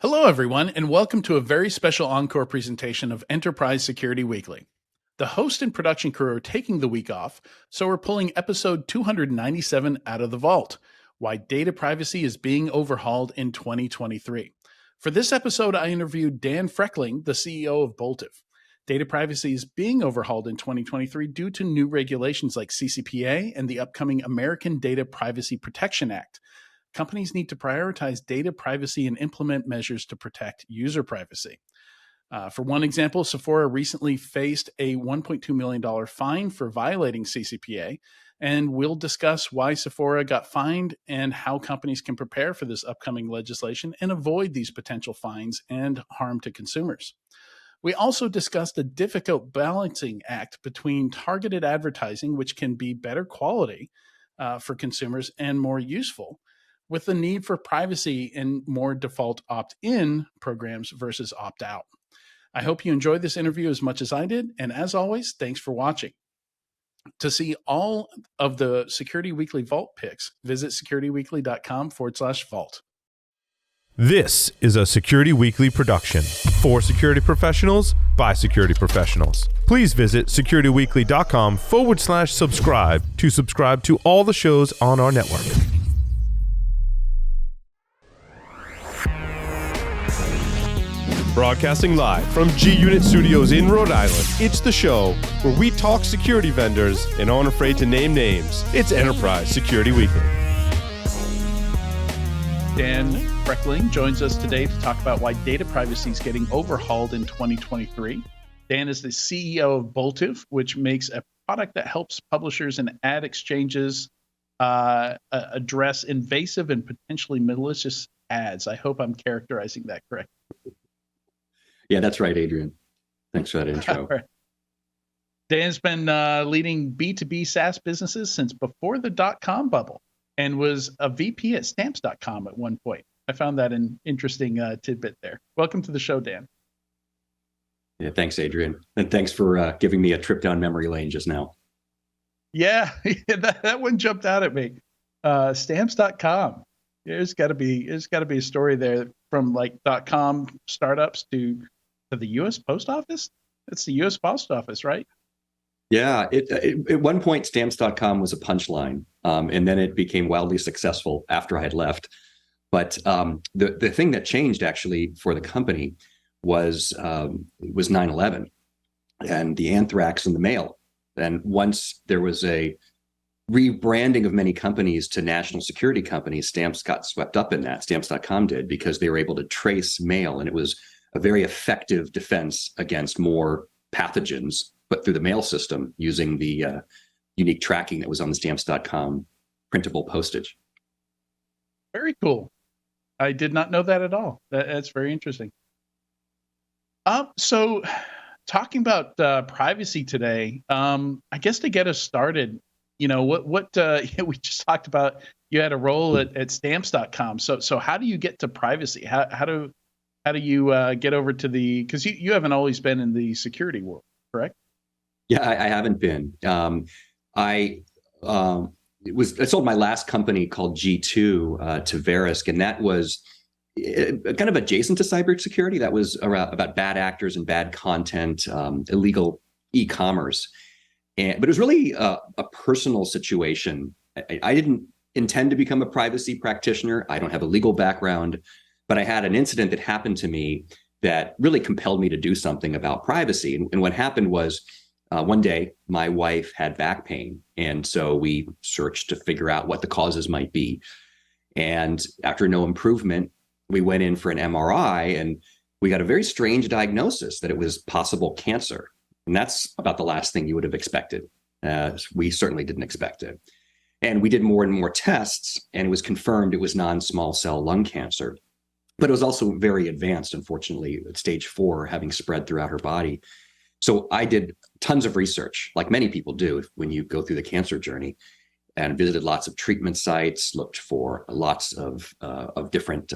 Hello, everyone, and welcome to a very special encore presentation of Enterprise Security Weekly. The host and production crew are taking the week off, so we're pulling episode 297 out of the vault, Why Data Privacy is Being Overhauled in 2023. For this episode, I interviewed Dan Frechtling, the CEO of Boltive. Data privacy is being overhauled in 2023 due to new regulations like CCPA and the upcoming American Data Privacy Protection Act. Companies need to prioritize data privacy and implement measures to protect user privacy. For one example, Sephora recently faced a $1.2 million fine for violating CCPA, and we'll discuss why Sephora got fined and how companies can prepare for this upcoming legislation and avoid these potential fines and harm to consumers. We also discussed a difficult balancing act between targeted advertising, which can be better quality for consumers and more useful, with the need for privacy and more default opt-in programs versus opt-out. I hope you enjoyed this interview as much as I did, and as always, thanks for watching. To see all of the Security Weekly Vault picks, visit securityweekly.com/vault. This is a Security Weekly production for security professionals by security professionals. Please visit securityweekly.com/subscribe to subscribe to all the shows on our network. Broadcasting live from G-Unit Studios in Rhode Island, it's the show where we talk security vendors and aren't afraid to name names. It's Enterprise Security Weekly. Dan Frechtling joins us today to talk about why data privacy is getting overhauled in 2023. Dan is the CEO of Boltive, which makes a product that helps publishers and ad exchanges address invasive and potentially malicious ads. I hope I'm characterizing that correctly. Yeah, that's right, Adrian. Thanks for that intro. Right. Dan's been leading B2B SaaS businesses since before the dot-com bubble and was a VP at Stamps.com at one point. I found that an interesting tidbit there. Welcome to the show, Dan. Yeah, thanks, Adrian. And thanks for giving me a trip down memory lane just now. Yeah, that one jumped out at me. Stamps.com. There's got to be a story there from like .com startups to the U.S. Post Office. It's the U.S. Post Office, right? Yeah, at one point, Stamps.com was a punchline, and then it became wildly successful after I had left. But the thing that changed actually for the company was 9/11 and the anthrax in the mail. And once there was a rebranding of many companies to national security companies, Stamps got swept up in that. Stamps.com did, because they were able to trace mail, and it was a very effective defense against more pathogens put through the mail system using the unique tracking that was on the Stamps.com printable postage. Very cool. I did not know that at all. That's very interesting. So talking about privacy today, I guess to get us started, you know, what we just talked about, you had a role at Stamps.com. So how do you get to privacy? How do you get over to because you haven't always been in the security world, correct? Yeah, I haven't been. I sold my last company called G2 to Verisk, and that was kind of adjacent to cybersecurity. That was about bad actors and bad content, illegal e-commerce. But it was really a personal situation. I didn't intend to become a privacy practitioner. I don't have a legal background, but I had an incident that happened to me that really compelled me to do something about privacy. And what happened was one day my wife had back pain. And so we searched to figure out what the causes might be. And after no improvement, we went in for an MRI, and we got a very strange diagnosis that it was possible cancer. And that's about the last thing you would have expected. We certainly didn't expect it. And we did more and more tests, and it was confirmed it was non-small cell lung cancer. But it was also very advanced, unfortunately, at stage 4, having spread throughout her body. So I did tons of research, like many people do when you go through the cancer journey, and visited lots of treatment sites, looked for lots of different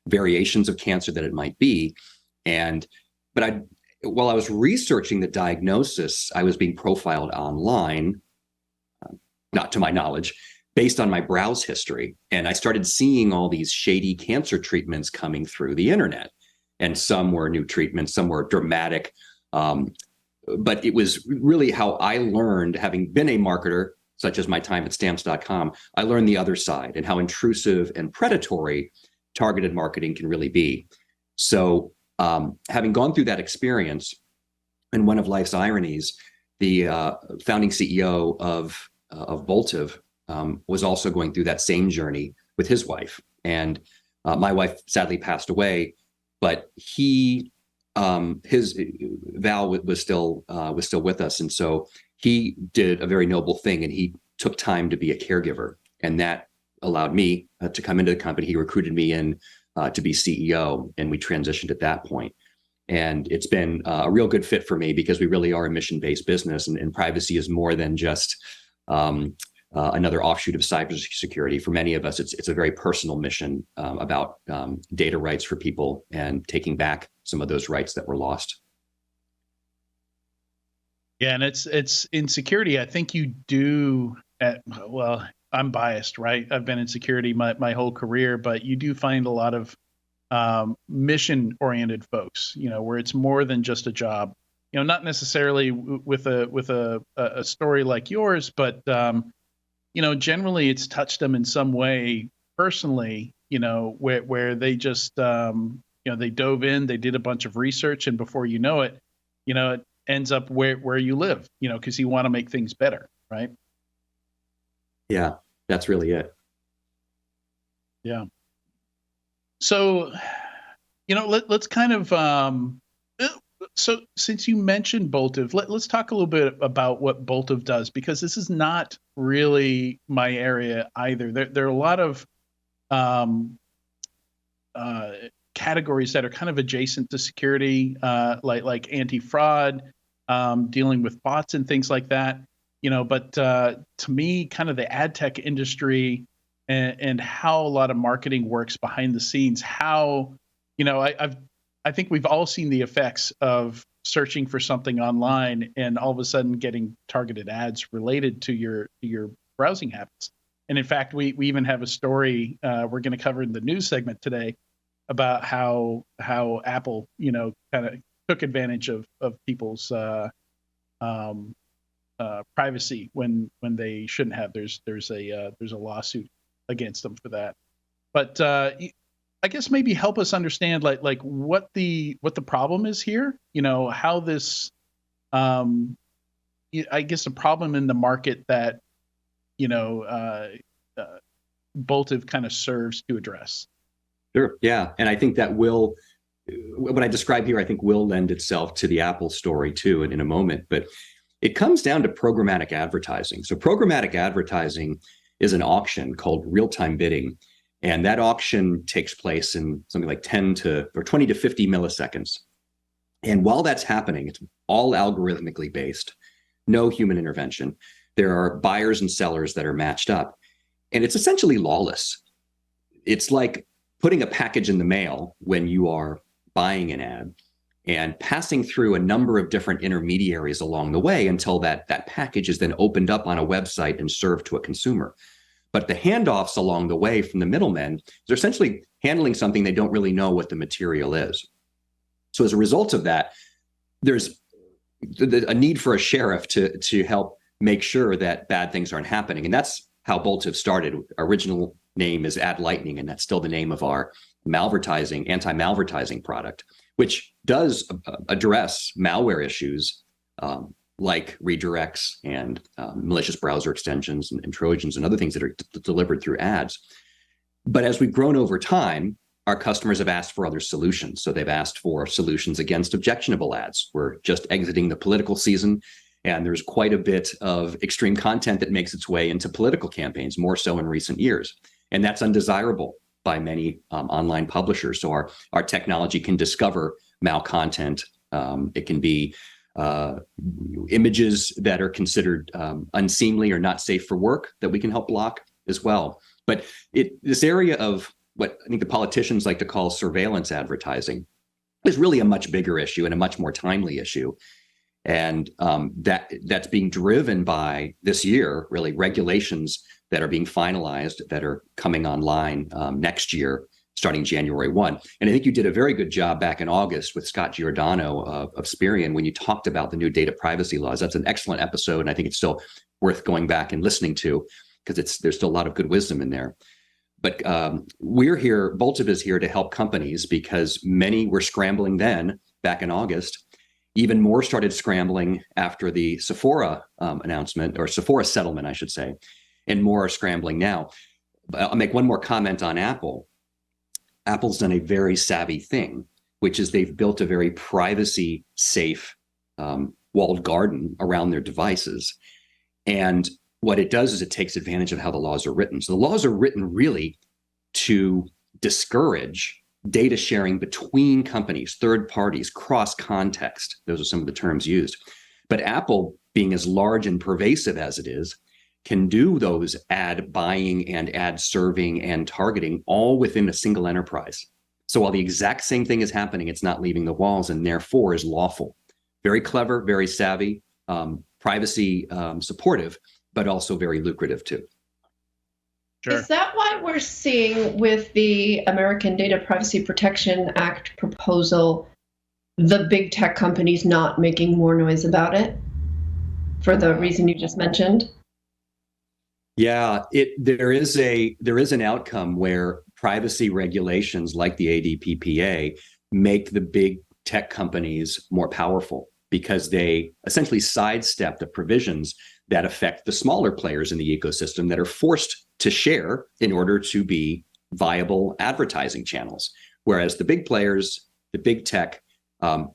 variations of cancer that it might be. But while I was researching the diagnosis, I was being profiled online, not to my knowledge, based on my browse history. And I started seeing all these shady cancer treatments coming through the internet. And some were new treatments, some were dramatic. But it was really how I learned, having been a marketer, such as my time at stamps.com, I learned the other side and how intrusive and predatory targeted marketing can really be. So having gone through that experience, and one of life's ironies, the founding CEO of Voltive was also going through that same journey with his wife. And my wife sadly passed away, but his Val was still with us, and so he did a very noble thing, and he took time to be a caregiver, and that allowed me to come into the company. He recruited me in to be CEO, and we transitioned at that point. And it's been a real good fit for me because we really are a mission-based business, and privacy is more than just another offshoot of cybersecurity. For many of us, it's a very personal mission about data rights for people and taking back some of those rights that were lost. Yeah, and it's in security. I think you do. Well, I'm biased, right? I've been in security my whole career, but you do find a lot of mission-oriented folks. Where it's more than just a job. Not necessarily with a story like yours, but generally it's touched them in some way personally. Where they just they dove in, they did a bunch of research, and before you know it, it ends up where you live, because you want to make things better, right? Yeah, that's really it. Yeah. So, let's kind of, so since you mentioned Boltive, let's talk a little bit about what Boltive does, because this is not really my area either. There are a lot of categories that are kind of adjacent to security, like anti-fraud, dealing with bots and things like that. But to me, kind of the ad tech industry and how a lot of marketing works behind the scenes, how, I think we've all seen the effects of searching for something online and all of a sudden getting targeted ads related to your browsing habits. And in fact, we even have a story we're going to cover in the news segment today about how Apple, kind of took advantage of people's privacy when they shouldn't have. There's a lawsuit against them for that. But I guess maybe help us understand like what the problem is here. How this I guess a problem in the market that Boltive kind of serves to address. Sure. Yeah. And I think that what I describe here, I think will lend itself to the Apple story too in a moment. But it comes down to programmatic advertising. So programmatic advertising is an auction called real-time bidding. And that auction takes place in something like 20 to 50 milliseconds. And while that's happening, it's all algorithmically based, no human intervention. There are buyers and sellers that are matched up. And it's essentially lawless. It's like putting a package in the mail when you are buying an ad and passing through a number of different intermediaries along the way until that package is then opened up on a website and served to a consumer. But the handoffs along the way from the middlemen, they're essentially handling something they don't really know what the material is. So as a result of that, there's a need for a sheriff to help make sure that bad things aren't happening. And that's how Boltive started. Our original name is Ad Lightning, and that's still the name of our anti-malvertising product, which does address malware issues like redirects and malicious browser extensions and Trojans and other things that are delivered through ads. But as we've grown over time, our customers have asked for other solutions. So they've asked for solutions against objectionable ads. We're just exiting the political season, and there's quite a bit of extreme content that makes its way into political campaigns, more so in recent years. And that's undesirable by many online publishers. So our technology can discover malcontent. It can be images that are considered unseemly or not safe for work that we can help block as well. But this area of what I think the politicians like to call surveillance advertising is really a much bigger issue and a much more timely issue. And that's being driven by this year, really, regulations that are being finalized that are coming online next year, starting January 1. And I think you did a very good job back in August with Scott Giordano of Sperian when you talked about the new data privacy laws. That's an excellent episode, and I think it's still worth going back and listening to because there's still a lot of good wisdom in there. But we're here, Boltiv is here to help companies because many were scrambling then, back in August. Even more started scrambling after the Sephora announcement, or Sephora settlement, I should say, and more are scrambling now. I'll make one more comment on Apple. Apple's done a very savvy thing, which is they've built a very privacy safe walled garden around their devices. And what it does is it takes advantage of how the laws are written. So the laws are written really to discourage data sharing between companies, third parties, cross context. Those are some of the terms used. But Apple, being as large and pervasive as it is, can do those ad buying and ad serving and targeting all within a single enterprise. So while the exact same thing is happening, it's not leaving the walls and therefore is lawful. Very clever, very savvy, privacy supportive, but also very lucrative too. Sure. Is that why we're seeing with the American Data Privacy Protection Act proposal, the big tech companies not making more noise about it for the reason you just mentioned? Yeah, there is an outcome where privacy regulations like the ADPPA make the big tech companies more powerful because they essentially sidestep the provisions that affect the smaller players in the ecosystem that are forced to share in order to be viable advertising channels. Whereas the big players, the big tech,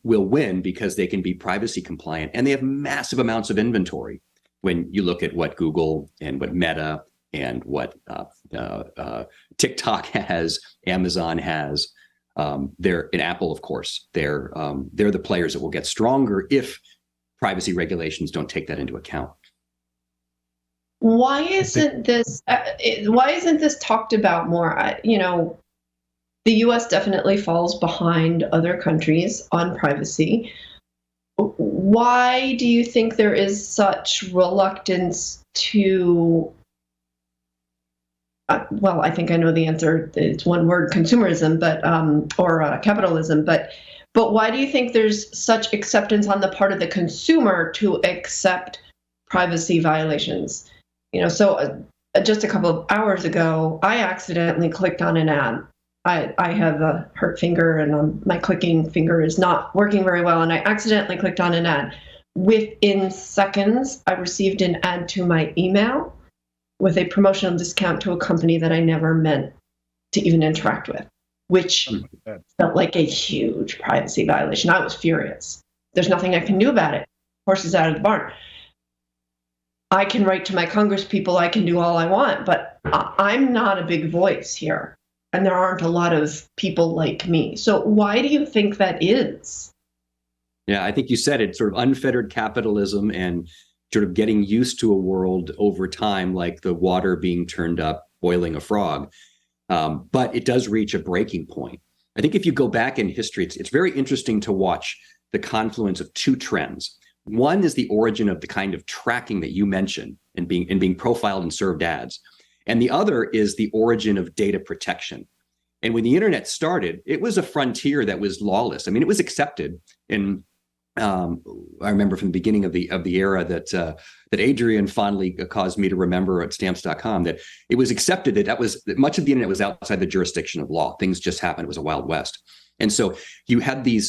will win because they can be privacy compliant and they have massive amounts of inventory. When you look at what Google and what Meta and what TikTok has, Amazon has, they're in Apple, of course, they're the players that will get stronger if privacy regulations don't take that into account. Why isn't this talked about more? The US definitely falls behind other countries on privacy. Why do you think there is such reluctance to, I think I know the answer. It's one word, consumerism, but or capitalism. But why do you think there's such acceptance on the part of the consumer to accept privacy violations? So just a couple of hours ago, I accidentally clicked on an ad. I have a hurt finger and my clicking finger is not working very well, and I accidentally clicked on an ad. Within seconds, I received an ad to my email with a promotional discount to a company that I never meant to even interact with, which felt like a huge privacy violation. I was furious. There's nothing I can do about it. Horse is out of the barn. I can write to my Congress people, I can do all I want, but I'm not a big voice here. And there aren't a lot of people like me. So why do you think that is? Yeah, I think you said it, sort of unfettered capitalism and sort of getting used to a world over time, like the water being turned up, boiling a frog. But it does reach a breaking point. I think if you go back in history, it's very interesting to watch the confluence of two trends. One is the origin of the kind of tracking that you mentioned and being profiled and served ads. And the other is the origin of data protection. And when the internet started, it was a frontier that was lawless. I mean, it was accepted. And I remember from the beginning of the era that Adrian fondly caused me to remember at stamps.com, that it was accepted that much of the internet was outside the jurisdiction of law. Things just happened. It was a Wild West. And so you had the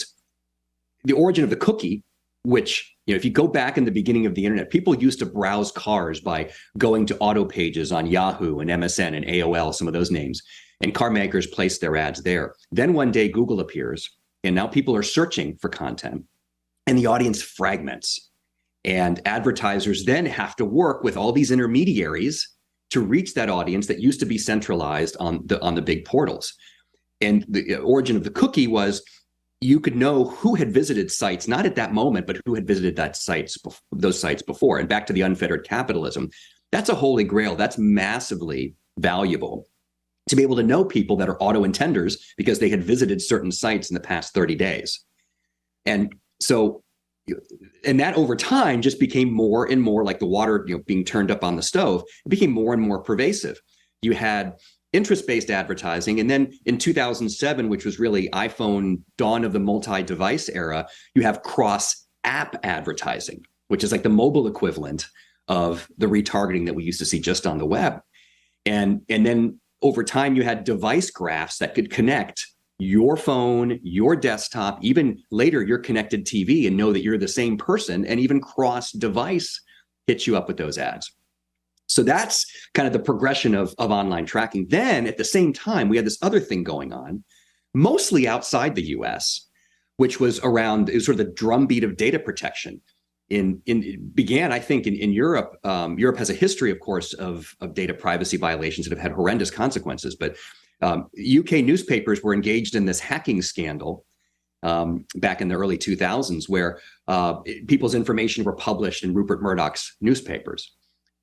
origin of the cookie, which, if you go back in the beginning of the internet, people used to browse cars by going to auto pages on Yahoo and MSN and AOL, some of those names, and car makers placed their ads there. Then one day Google appears, and now people are searching for content, and the audience fragments. And advertisers then have to work with all these intermediaries to reach that audience that used to be centralized on the big portals. And the origin of the cookie was you could know who had visited sites, not at that moment, but who had visited those sites before. And back to the unfettered capitalism, that's a holy grail. That's massively valuable to be able to know people that are auto intenders because they had visited certain sites in the past 30 days. And so and that over time just became more and more like the water, being turned up on the stove. It became more and more pervasive. You had interest-based advertising, and then in 2007, which was really iPhone dawn of the multi-device era, you have cross-app advertising, which is like the mobile equivalent of the retargeting that we used to see just on the web. And then over time, you had device graphs that could connect your phone, your desktop, even later your connected TV, and know that you're the same person, and even cross-device hit you up with those ads. So that's kind of the progression of online tracking. Then at the same time, we had this other thing going on, mostly outside the US, which was around, it was sort of the drumbeat of data protection. It began, I think, in Europe. Europe has a history, of course, of data privacy violations that have had horrendous consequences. But UK newspapers were engaged in this hacking scandal back in the early 2000s, where people's information were published in Rupert Murdoch's newspapers.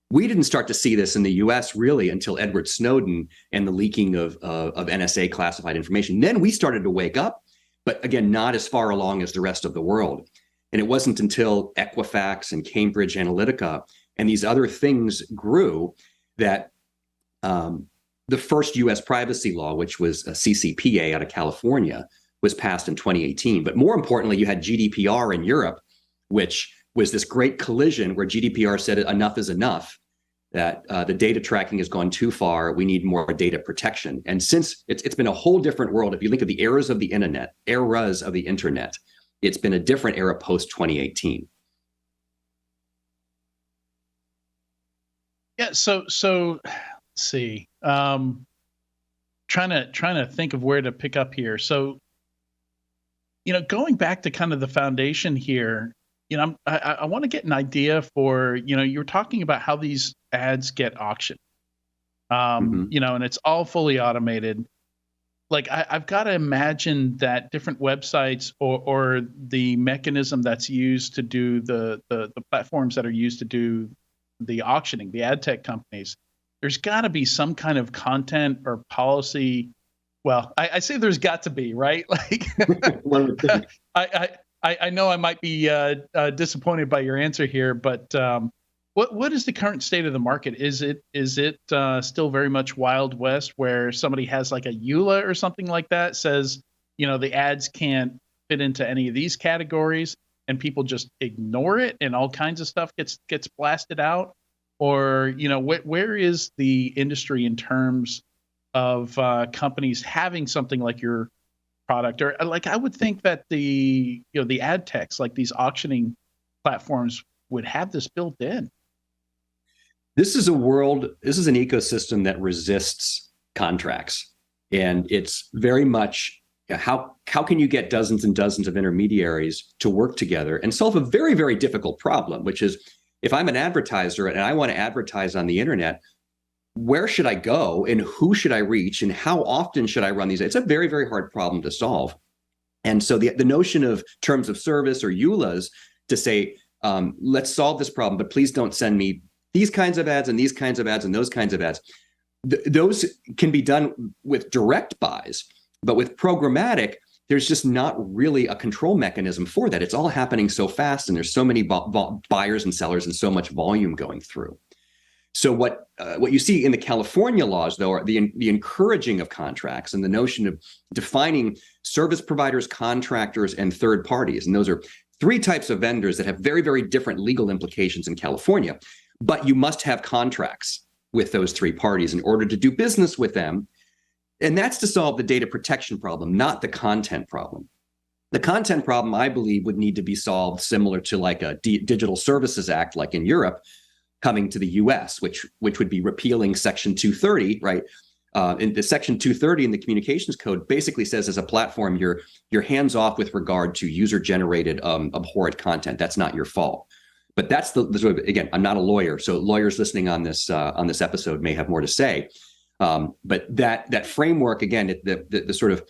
We didn't start to see this in the US really until Edward Snowden and the leaking of NSA classified information. Then we started to wake up, but again, not as far along as the rest of the world. And it wasn't until Equifax and Cambridge Analytica and these other things grew that the first US privacy law, which was a CCPA out of California, was passed in 2018. But more importantly, you had GDPR in Europe, which was this great collision where GDPR said enough is enough, that the data tracking has gone too far. We need more data protection. And since it's been a whole different world, if you think of the eras of the internet, it's been a different era post 2018. Yeah. So let's see. Trying to think of where to pick up here. So, going back to kind of the foundation here, I want to get an idea for, you're talking about how these ads get auctioned, and it's all fully automated. Like I've got to imagine that different websites or the mechanism that's used to do the platforms that are used to do the auctioning, the ad tech companies, there's got to be some kind of content or policy. Well, I say there's got to be, right? Like I know I might be disappointed by your answer here, but what is the current state of the market? Is it still very much Wild West, where somebody has like a EULA or something like that, says the ads can't fit into any of these categories, and people just ignore it, and all kinds of stuff gets blasted out? Or where is the industry in terms of companies having something like your product? Or like I would think that the ad techs, like these auctioning platforms, would have this built in. This is an ecosystem that resists contracts, and it's very much how can you get dozens and dozens of intermediaries to work together and solve a very, very difficult problem, which is, if I'm an advertiser and I want to advertise on the internet, where should I go and who should I reach and how often should I run these? It's a very, very hard problem to solve. And so the notion of terms of service or EULAs to say, let's solve this problem, but please don't send me these kinds of ads and these kinds of ads and those kinds of ads. Those can be done with direct buys, but with programmatic, there's just not really a control mechanism for that. It's all happening so fast, and there's so many buyers and sellers and so much volume going through. So what you see in the California laws, though, are the encouraging of contracts and the notion of defining service providers, contractors, and third parties. And those are three types of vendors that have very, very different legal implications in California. But you must have contracts with those three parties in order to do business with them. And that's to solve the data protection problem, not the content problem. The content problem, I believe, would need to be solved similar to like a Digital Services Act, like in Europe, coming to the US, which would be repealing Section 230, right? In the Section 230 in the Communications Code basically says, as a platform, you're hands off with regard to user-generated abhorrent content. That's not your fault. But that's the sort of, again, I'm not a lawyer, so lawyers listening on this episode may have more to say. But that framework, again, the sort of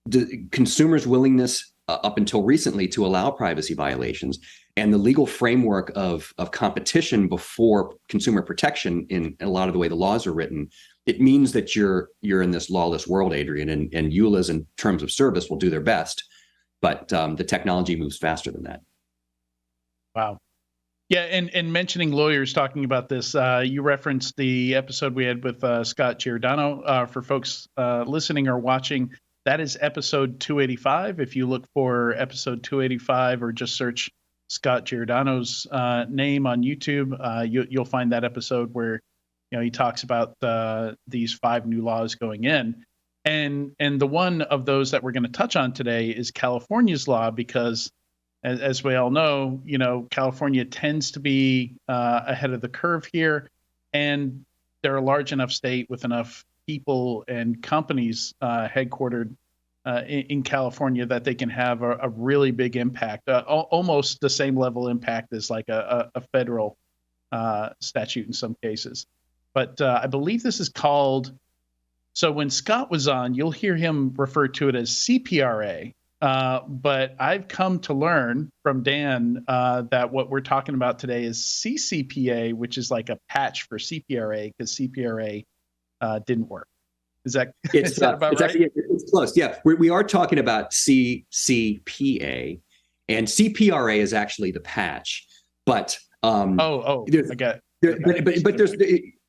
the consumers' willingness up until recently to allow privacy violations, and the legal framework of competition before consumer protection in a lot of the way the laws are written, it means that you're in this lawless world, Adrian, and EULAs in terms of service will do their best, but the technology moves faster than that. Wow. Yeah, and mentioning lawyers talking about this, you referenced the episode we had with Scott Giordano. For folks listening or watching, that is episode 285. If you look for episode 285 or just search Scott Giordano's name on YouTube, you'll find that episode where he talks about these 5 new laws going in. And the one of those that we're going to touch on today is California's law, because as we all know, California tends to be ahead of the curve here, and they're a large enough state with enough people and companies headquartered in California that they can have a really big impact, almost the same level impact as like a federal statute in some cases. But I believe this is called, so when Scott was on, you'll hear him refer to it as CPRA. But I've come to learn from Dan that what we're talking about today is CCPA, which is like a patch for CPRA, because CPRA didn't work. Is that about right? Actually, it's close. Yeah, we are talking about CCPA, and CPRA is actually the patch. But I got it. But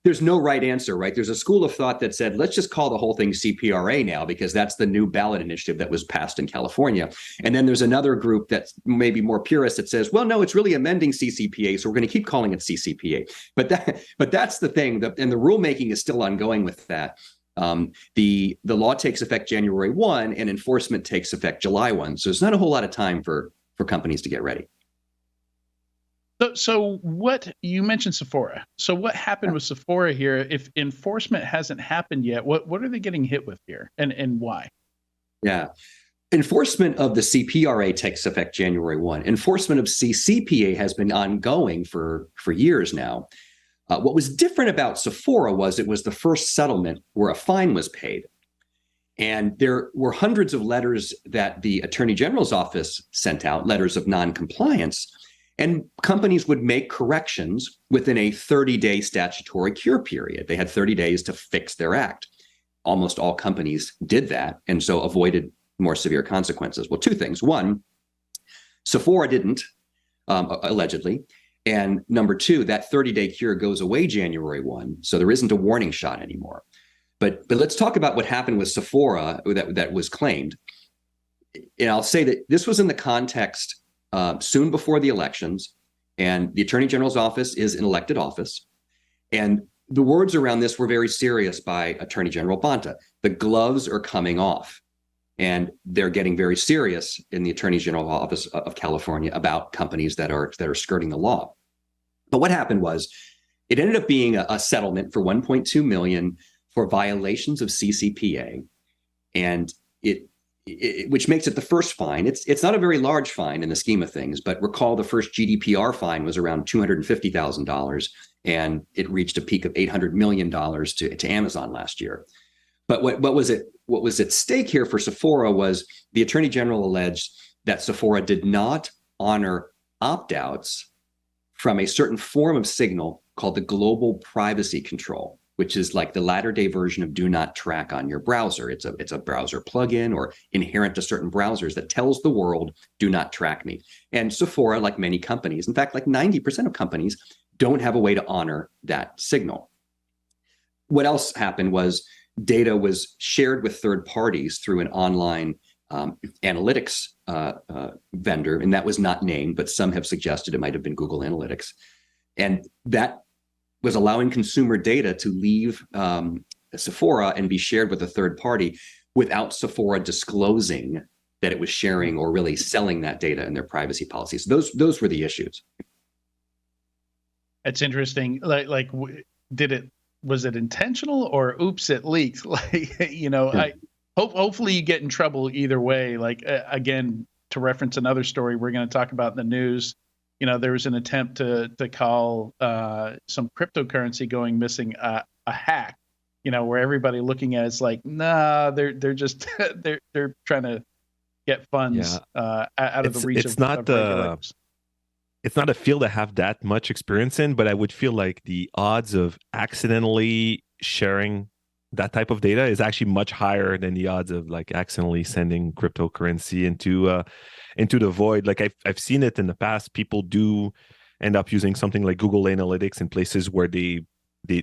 there's no right answer, right? There's a school of thought that said, let's just call the whole thing CPRA now, because that's the new ballot initiative that was passed in California. And then there's another group that's maybe more purist that says, well, no, it's really amending CCPA, so we're going to keep calling it CCPA. But that's the thing, and the rulemaking is still ongoing with that. The law takes effect January 1 and enforcement takes effect July 1. So it's not a whole lot of time for companies to get ready. So what you mentioned Sephora. So what happened with Sephora here? If enforcement hasn't happened yet, what are they getting hit with here, and why? Yeah. Enforcement of the CPRA takes effect January 1. Enforcement of CCPA has been ongoing for years now. What was different about Sephora was it was the first settlement where a fine was paid. And there were hundreds of letters that the Attorney General's office sent out, letters of noncompliance. And companies would make corrections within a 30-day statutory cure period. They had 30 days to fix their act. Almost all companies did that, and so avoided more severe consequences. Well, 2 things. 1, Sephora didn't, allegedly. And number 2, that 30-day cure goes away January 1, so there isn't a warning shot anymore. But let's talk about what happened with Sephora that was claimed. And I'll say that this was in the context soon before the elections, and the Attorney General's office is an elected office. And the words around this were very serious by Attorney General Bonta. The gloves are coming off, and they're getting very serious in the Attorney General's office of California about companies that are skirting the law. But what happened was it ended up being a settlement for $1.2 million for violations of CCPA, and which makes it the first fine. It's not a very large fine in the scheme of things, but recall the first GDPR fine was around $250,000, and it reached a peak of $800 million to Amazon last year. But what was at stake here for Sephora was the Attorney General alleged that Sephora did not honor opt-outs from a certain form of signal called the global privacy control, which is like the latter-day version of do not track on your browser. It's a browser plugin or inherent to certain browsers that tells the world, do not track me. And Sephora, like many companies, in fact, like 90% of companies, don't have a way to honor that signal. What else happened was data was shared with third parties through an online analytics vendor, and that was not named, but some have suggested it might have been Google Analytics. And that was allowing consumer data to leave Sephora and be shared with a third party without Sephora disclosing that it was sharing or really selling that data in their privacy policies. Those were the issues. It's interesting. Was it intentional or oops, it leaked? Hopefully you get in trouble either way. Again, to reference another story we're going to talk about in the news, there was an attempt to call some cryptocurrency going missing a hack, where everybody looking at it's like, nah, they're just they're trying to get funds out of the reach of regulators. It's not a field I have that much experience in, but I would feel like the odds of accidentally sharing that type of data is actually much higher than the odds of like accidentally sending cryptocurrency into the void. Like I've seen it in the past. People do end up using something like Google Analytics in places where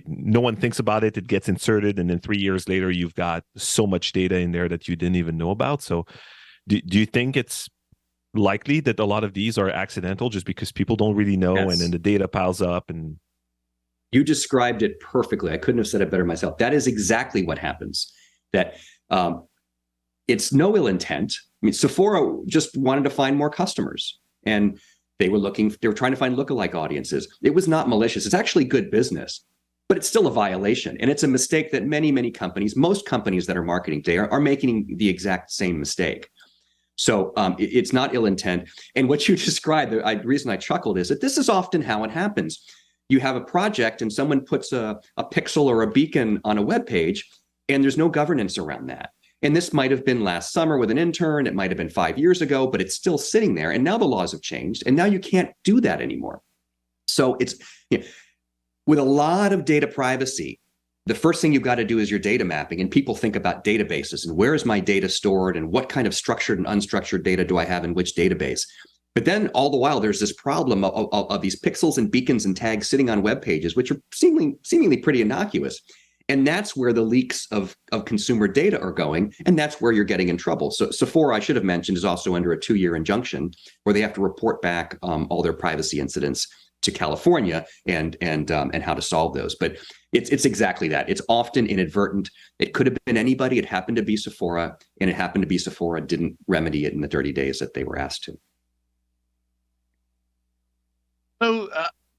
no one thinks about it. It gets inserted, and then 3 years later, you've got so much data in there that you didn't even know about. So, do you think it's likely that a lot of these are accidental, just because people don't really know, Yes. and then the data piles up? And You described it perfectly. I couldn't have said it better myself. That is exactly what happens. That it's no ill intent. I mean, Sephora just wanted to find more customers, and they were trying to find lookalike audiences. It was not malicious. It's actually good business, but it's still a violation. And it's a mistake that many companies, most companies that are marketing today are making the exact same mistake. So it's not ill intent. And what you described, the reason I chuckled is that this is often how it happens. You have a project and someone puts a pixel or a beacon on a web page, and there's no governance around that. And this might have been last summer with an intern. It might have been 5 years ago, but it's still sitting there. And now the laws have changed, and now you can't do that anymore. So it's, with a lot of data privacy, the first thing you've got to do is your data mapping. And people think about databases and where is my data stored and what kind of structured and unstructured data do I have in which database. But then all the while, there's this problem of these pixels and beacons and tags sitting on web pages, which are seemingly pretty innocuous. And that's where the leaks of consumer data are going. And that's where you're getting in trouble. So Sephora, I should have mentioned, is also under a 2-year injunction where they have to report back all their privacy incidents to California and how to solve those. But it's exactly that. It's often inadvertent. It could have been anybody. It happened to be Sephora, and it happened to be Sephora didn't remedy it in the 30 days that they were asked to. So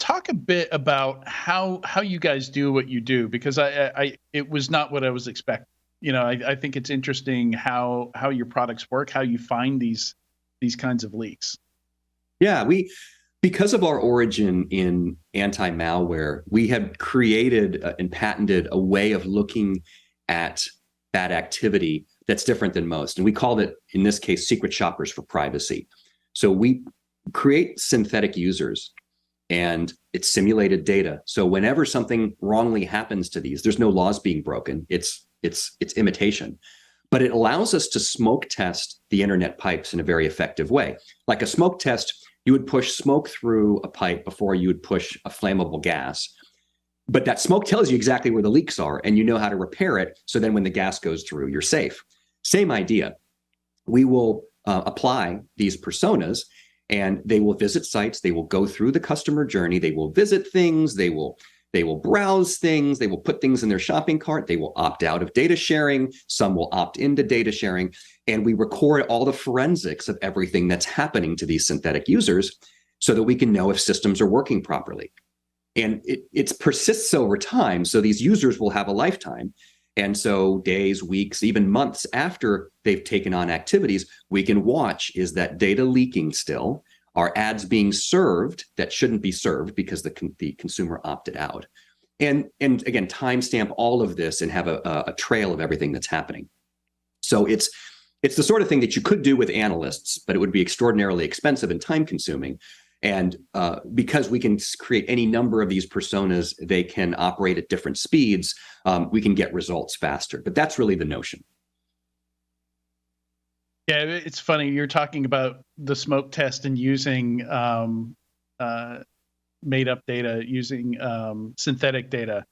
talk a bit about how you guys do what you do, because it was not what I was expecting. I think it's interesting how your products work, how you find these kinds of leaks. Yeah, because of our origin in anti-malware, we have created and patented a way of looking at bad activity that's different than most. And we called it, in this case, secret shoppers for privacy. So we create synthetic users, and it's simulated data. So whenever something wrongly happens to these, there's no laws being broken. It's imitation. But it allows us to smoke test the internet pipes in a very effective way. Like a smoke test, you would push smoke through a pipe before you would push a flammable gas. But that smoke tells you exactly where the leaks are, and you know how to repair it. So then when the gas goes through, you're safe. Same idea. We will apply these personas, and they will visit sites. They will go through the customer journey. They will visit things. They will browse things. They will put things in their shopping cart. They will opt out of data sharing. Some will opt into data sharing. And we record all the forensics of everything that's happening to these synthetic users so that we can know if systems are working properly. And it persists over time. So these users will have a lifetime. And so days, weeks, even months after they've taken on activities, we can watch, is that data leaking still? Are ads being served that shouldn't be served because the consumer opted out? And again, timestamp all of this and have a trail of everything that's happening. So it's the sort of thing that you could do with analysts, but it would be extraordinarily expensive and time consuming. And because we can create any number of these personas, they can operate at different speeds, we can get results faster. But that's really the notion. Yeah, it's funny. You're talking about the smoke test and using made up data, using synthetic data.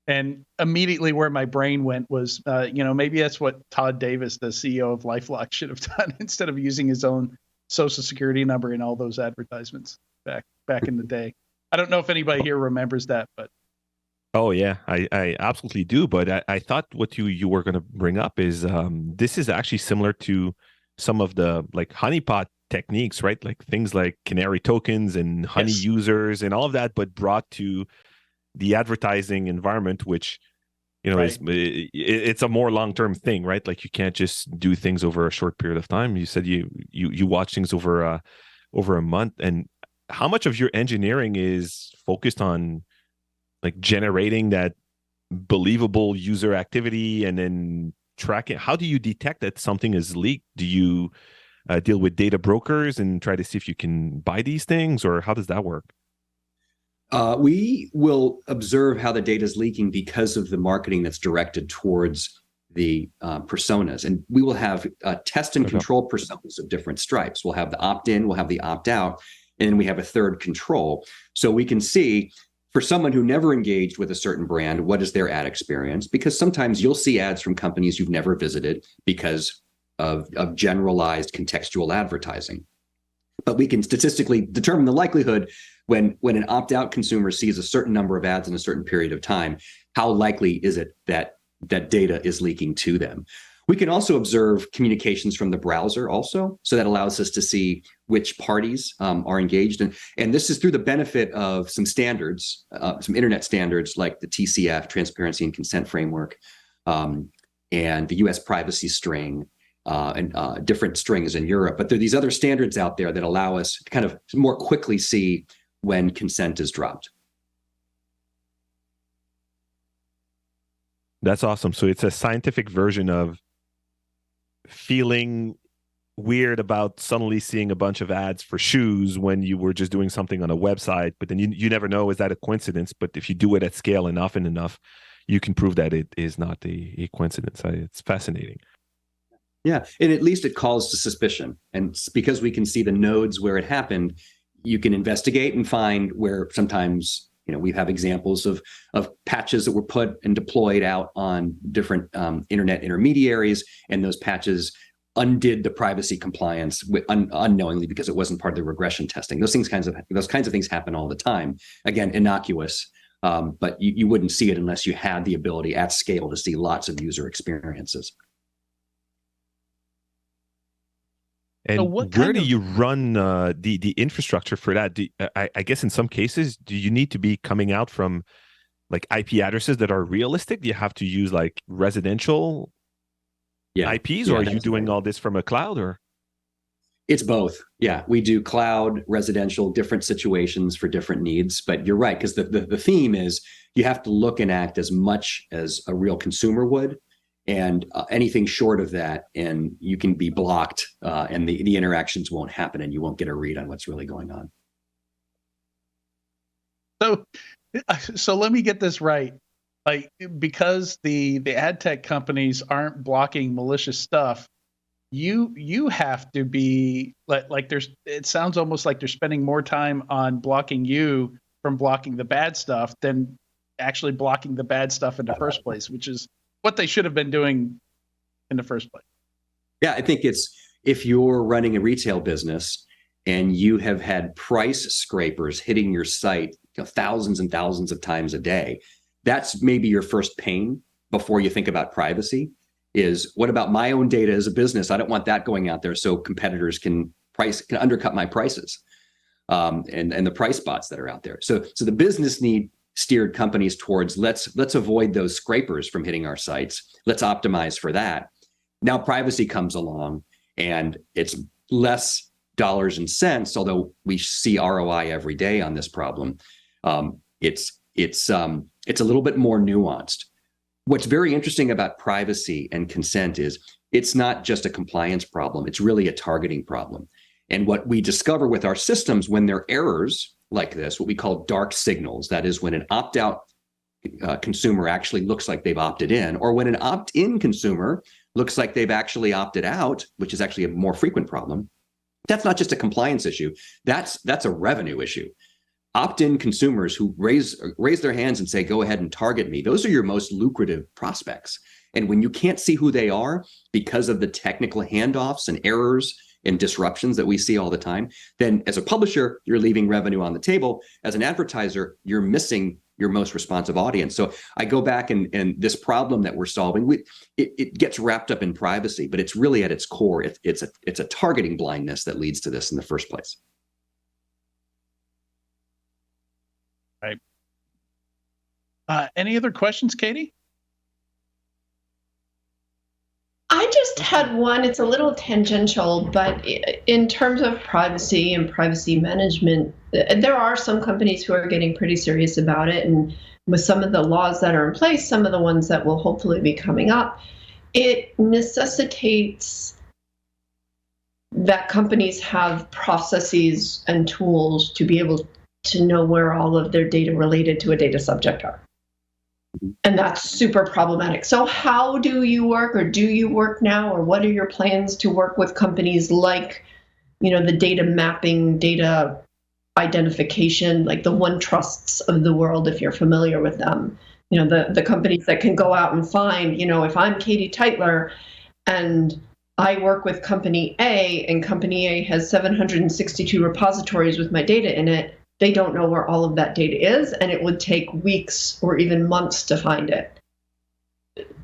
And immediately where my brain went was, maybe that's what Todd Davis, the CEO of LifeLock, should have done instead of using his own social security number in all those advertisements back in the day. I don't know if anybody here remembers that, but. Oh yeah, I absolutely do. But I thought what you were going to bring up is this is actually similar to some of the like honeypot techniques, right? Like things like canary tokens and honey users and all of that, but brought to the advertising environment, which right. It's a more long-term thing, right? Like you can't just do things over a short period of time. You said you watch things over a month. And how much of your engineering is focused on like generating that believable user activity and then tracking? How do you detect that something is leaked? Do you deal with data brokers and try to see if you can buy these things, or how does that work? We will observe how the data is leaking because of the marketing that's directed towards the personas. And we will have test and control personas of different stripes. We'll have the opt-in, we'll have the opt-out, and then we have a third control. So we can see for someone who never engaged with a certain brand, what is their ad experience? Because sometimes you'll see ads from companies you've never visited because of generalized contextual advertising. But we can statistically determine the likelihood when an opt-out consumer sees a certain number of ads in a certain period of time, how likely is it that data is leaking to them? We can also observe communications from the browser also. So that allows us to see which parties are engaged. And this is through the benefit of some standards, some internet standards like the TCF, Transparency and Consent Framework, and the US privacy string, and different strings in Europe. But there are these other standards out there that allow us to kind of more quickly see when consent is dropped. That's awesome. So it's a scientific version of feeling weird about suddenly seeing a bunch of ads for shoes when you were just doing something on a website, but then you never know, is that a coincidence? But if you do it at scale and often enough, you can prove that it is not a coincidence. It's fascinating. Yeah, and at least it calls to suspicion. And because we can see the nodes where it happened, you can investigate and find where sometimes, we have examples of patches that were put and deployed out on different internet intermediaries, and those patches undid the privacy compliance unknowingly because it wasn't part of the regression testing. Those kinds of things happen all the time. Again, innocuous, but you wouldn't see it unless you had the ability at scale to see lots of user experiences. And so where do you run the infrastructure for that? I guess in some cases, do you need to be coming out from like IP addresses that are realistic? Do you have to use like residential IPs, or are you doing all this from a cloud? Or it's both. Yeah, we do cloud, residential, different situations for different needs. But you're right, because the theme is you have to look and act as much as a real consumer would. And anything short of that, and you can be blocked, and the interactions won't happen, and you won't get a read on what's really going on. So let me get this right. Like, because the ad tech companies aren't blocking malicious stuff, you have to be like it sounds almost like they're spending more time on blocking you from blocking the bad stuff than actually blocking the bad stuff in the first place, which is what they should have been doing in the first place. Yeah, I think it's, if you're running a retail business and you have had price scrapers hitting your site thousands and thousands of times a day, that's maybe your first pain before you think about privacy. Is what about my own data as a business? I don't want that going out there so competitors can undercut my prices, and the price bots that are out there. So the business need steered companies towards let's avoid those scrapers from hitting our sites. Let's optimize for that. Now privacy comes along, and it's less dollars and cents, although we see ROI every day on this problem. It's a little bit more nuanced. What's very interesting about privacy and consent is it's not just a compliance problem. It's really a targeting problem. And what we discover with our systems when there are errors like this, what we call dark signals, that is when an opt-out consumer actually looks like they've opted in, or when an opt-in consumer looks like they've actually opted out, which is actually a more frequent problem. That's not just a compliance issue. That's a revenue issue. Opt-in consumers who raise their hands and say, go ahead and target me, those are your most lucrative prospects. And when you can't see who they are because of the technical handoffs and errors and disruptions that we see all the time, then as a publisher, you're leaving revenue on the table. As an advertiser, you're missing your most responsive audience. So I go back and this problem that we're solving, it gets wrapped up in privacy, but it's really at its core, it's a targeting blindness that leads to this in the first place. Right. Any other questions, Katie? I just had one. It's a little tangential, but in terms of privacy and privacy management, there are some companies who are getting pretty serious about it. And with some of the laws that are in place, some of the ones that will hopefully be coming up, it necessitates that companies have processes and tools to be able to know where all of their data related to a data subject are. And that's super problematic. So how do you work, or do you work now, or what are your plans to work with companies like, the data mapping, data identification, like the OneTrusts of the world, if you're familiar with them? The companies that can go out and find, if I'm Katie Teitler and I work with company A, and company A has 762 repositories with my data in it, they don't know where all of that data is, and it would take weeks or even months to find it.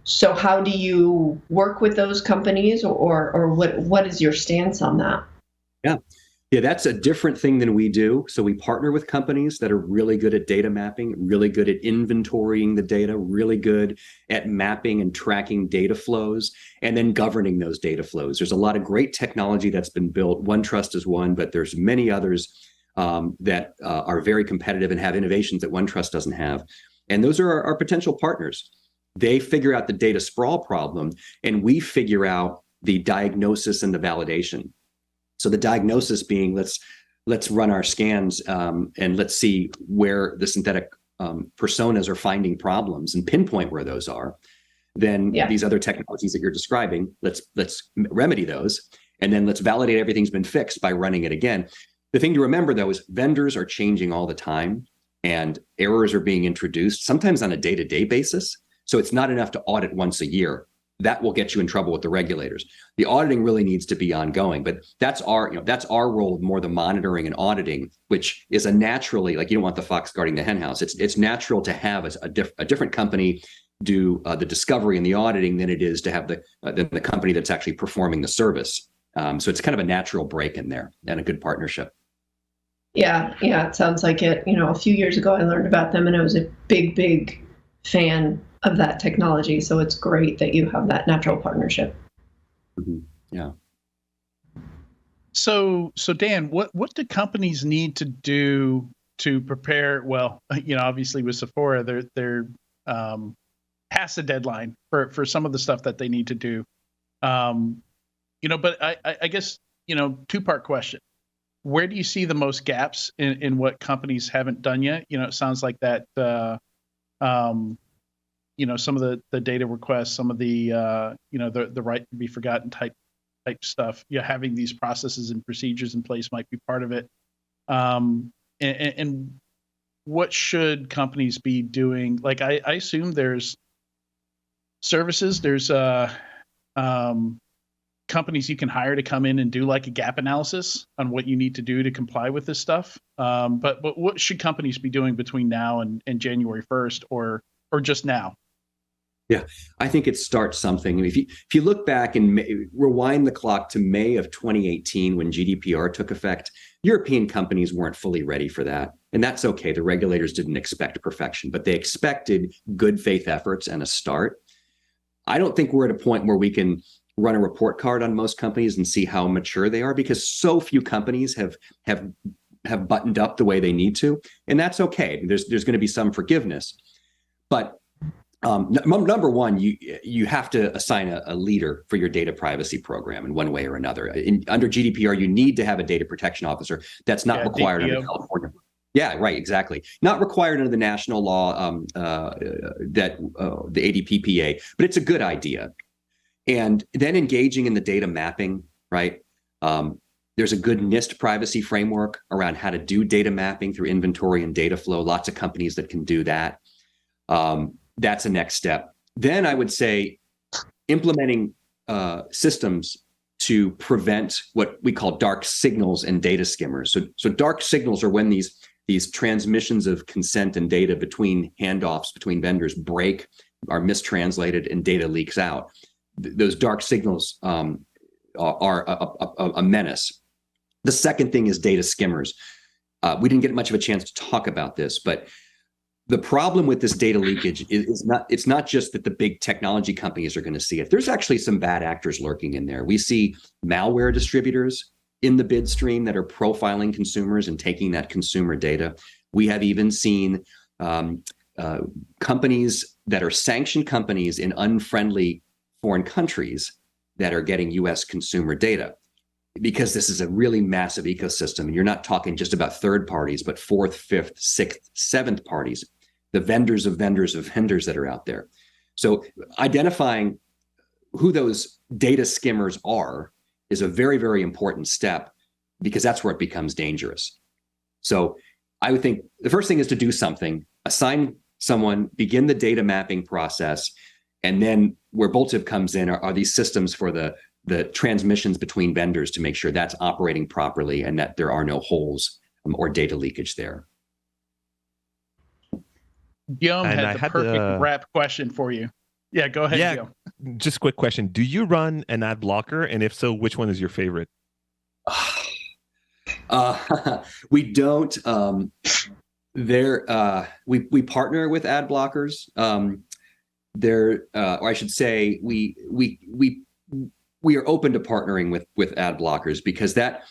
So how do you work with those companies, or what is your stance on that? Yeah, that's a different thing than we do. So we partner with companies that are really good at data mapping, really good at inventorying the data, really good at mapping and tracking data flows, and then governing those data flows. There's a lot of great technology that's been built. OneTrust is one, but there's many others that are very competitive and have innovations that OneTrust doesn't have. And those are our potential partners. They figure out the data sprawl problem, and we figure out the diagnosis and the validation. So the diagnosis being, let's run our scans and let's see where the synthetic personas are finding problems and pinpoint where those are. Then these other technologies that you're describing, let's remedy those, and then let's validate everything's been fixed by running it again. The thing to remember, though, is vendors are changing all the time, and errors are being introduced, sometimes on a day-to-day basis. So it's not enough to audit once a year. That will get you in trouble with the regulators. The auditing really needs to be ongoing, but that's our role, more the monitoring and auditing, which is a naturally, like, you don't want the fox guarding the henhouse. It's natural to have a different company do the discovery and the auditing than it is to have the company that's actually performing the service. So it's kind of a natural break in there and a good partnership. Yeah, it sounds like it. A few years ago, I learned about them, and I was a big fan of that technology. So it's great that you have that natural partnership. Mm-hmm. Yeah. So Dan, what do companies need to do to prepare? Well, obviously with Sephora, they're past the deadline for some of the stuff that they need to do. But I guess, two-part question. Where do you see the most gaps in what companies haven't done yet? It sounds like that, some of the data requests, some of the, the right to be forgotten type stuff, having these processes and procedures in place might be part of it. And what should companies be doing? Like, I assume there's services, there's companies you can hire to come in and do like a gap analysis on what you need to do to comply with this stuff. But what should companies be doing between now and January 1st or just now? Yeah, I think it starts something. If you look back and rewind the clock to May of 2018, when GDPR took effect, European companies weren't fully ready for that. And that's okay. The regulators didn't expect perfection, but they expected good faith efforts and a start. I don't think we're at a point where we can run a report card on most companies and see how mature they are, because so few companies have buttoned up the way they need to. And that's okay. There's going to be some forgiveness. But number one, you have to assign a leader for your data privacy program in one way or another. Under GDPR, you need to have a data protection officer. That's not required under California. Yeah, right, exactly. Not required under the national law, the ADPPA, but it's a good idea. And then engaging in the data mapping, right? There's a good NIST privacy framework around how to do data mapping through inventory and data flow. Lots of companies that can do that. That's a next step. Then I would say implementing systems to prevent what we call dark signals and data skimmers. So dark signals are when these transmissions of consent and data between handoffs between vendors break, are mistranslated, and data leaks out. Those dark signals are a menace. The second thing is data skimmers. We didn't get much of a chance to talk about this, but the problem with this data leakage is it's not just that the big technology companies are going to see it. There's actually some bad actors lurking in there. We see malware distributors in the bid stream that are profiling consumers and taking that consumer data. We have even seen companies that are sanctioned companies in unfriendly foreign countries that are getting U.S. consumer data. because this is a really massive ecosystem, and you're not talking just about third parties, but fourth, fifth, sixth, seventh parties, the vendors of vendors of vendors that are out there. So identifying who those data skimmers are is a very, very important step, because that's where it becomes dangerous. So I would think the first thing is to do something, assign someone, begin the data mapping process, and then where Boltiv comes in are these systems for the transmissions between vendors to make sure that's operating properly and that there are no holes or data leakage there. Guillaume had the perfect wrap question for you. Yeah, go ahead, Guillaume. Just a quick question. Do you run an ad blocker? And if so, which one is your favorite? We don't. We partner with ad blockers. Or I should say, we are open to partnering with ad blockers, because that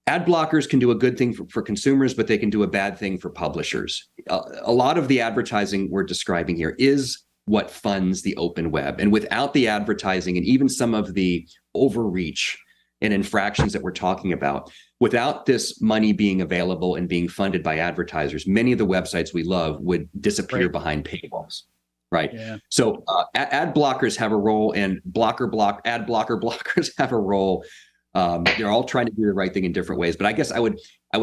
ad blockers can do a good thing for consumers, but they can do a bad thing for publishers. A lot of the advertising we're describing here is what funds the open web, and without the advertising and even some of the overreach and infractions that we're talking about, without this money being available and being funded by advertisers, many of the websites we love would disappear behind paywalls. Right. Yeah. So ad blockers have a role, and ad blocker blockers have a role. They're all trying to do the right thing in different ways. But I guess I would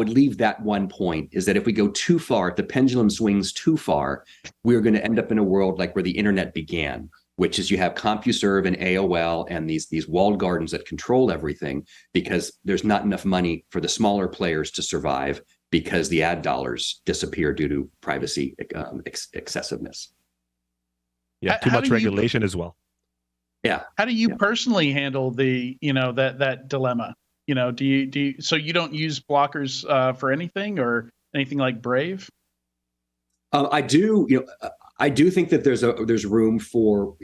leave that one point, is that if we go too far, if the pendulum swings too far, we're going to end up in a world like where the internet began, which is you have CompuServe and AOL and these walled gardens that control everything, because there's not enough money for the smaller players to survive, because the ad dollars disappear due to privacy excessiveness. Yeah, too much regulation as well. Yeah. How do you personally handle the, that dilemma? Do you so you don't use blockers for anything or anything like Brave? I do. I do think that there's room for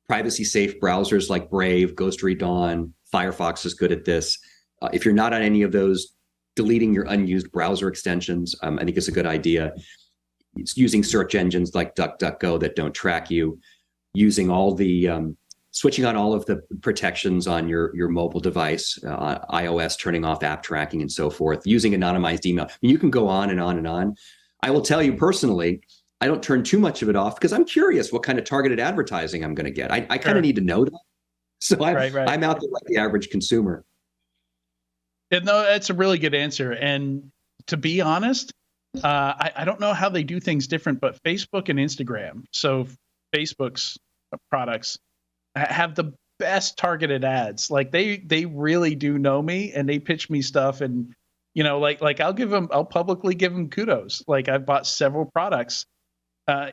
privacy safe browsers like Brave, Ghost Dawn, Firefox is good at this. If you're not on any of those, deleting your unused browser extensions, I think is a good idea. It's using search engines like DuckDuckGo that don't track you, using all the switching on all of the protections on your mobile device, iOS, turning off app tracking and so forth, using anonymized email. You can go on and on and on. I will tell you personally, I don't turn too much of it off, because I'm curious what kind of targeted advertising I'm going to get. I kind of need to know that. So I'm out there like the average consumer. Yeah, no, that's a really good answer. And to be honest, I don't know how they do things different, but Facebook and Instagram, so Facebook's products, have the best targeted ads. Like they really do know me, and they pitch me stuff, and like I'll publicly give them kudos. Like I've bought several products.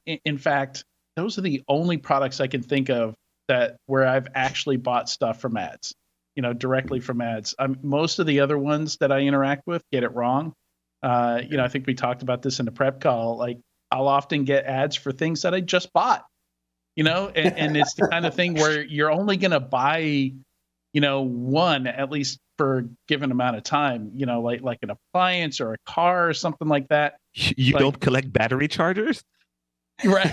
In fact, those are the only products I can think of where I've actually bought stuff from ads, directly from ads. Most of the other ones that I interact with get it wrong. I think we talked about this in the prep call. Like I'll often get ads for things that I just bought, and it's the kind of thing where you're only going to buy, one at least for a given amount of time, like an appliance or a car or something like that. You don't collect battery chargers? Right.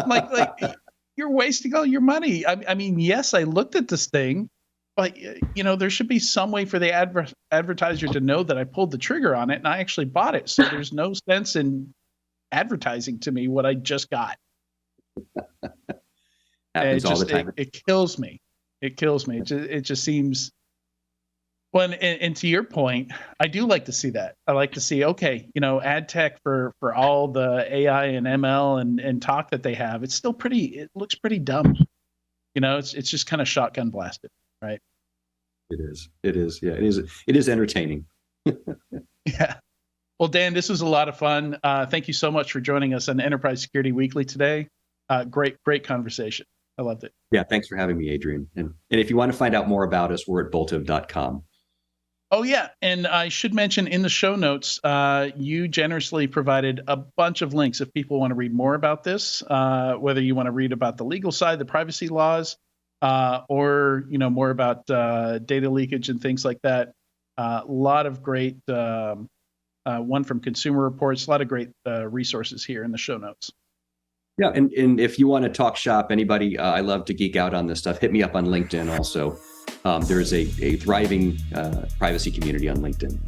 like you're wasting all your money. I mean, yes, I looked at this thing, but there should be some way for the advertiser to know that I pulled the trigger on it and I actually bought it. So there's no sense in advertising to me what I just got. Happens all the time. It kills me. It kills me. It just seems. Well, and to your point, I do like to see that. I like to see, okay, ad tech for all the AI and ML and talk that they have, it looks pretty dumb. It's just kind of shotgun blasted, right? It is. Yeah, it is entertaining. Yeah. Well, Dan, this was a lot of fun. Thank you so much for joining us on Enterprise Security Weekly today. Great conversation. I loved it. Yeah, thanks for having me, Adrian. And if you want to find out more about us, we're at boltiv.com. Oh, yeah. And I should mention in the show notes, you generously provided a bunch of links if people want to read more about this, whether you want to read about the legal side, the privacy laws, or more about data leakage and things like that. A lot of great, one from Consumer Reports, a lot of great resources here in the show notes. Yeah, and if you want to talk shop, anybody, I love to geek out on this stuff. Hit me up on LinkedIn also. There's a thriving privacy community on LinkedIn.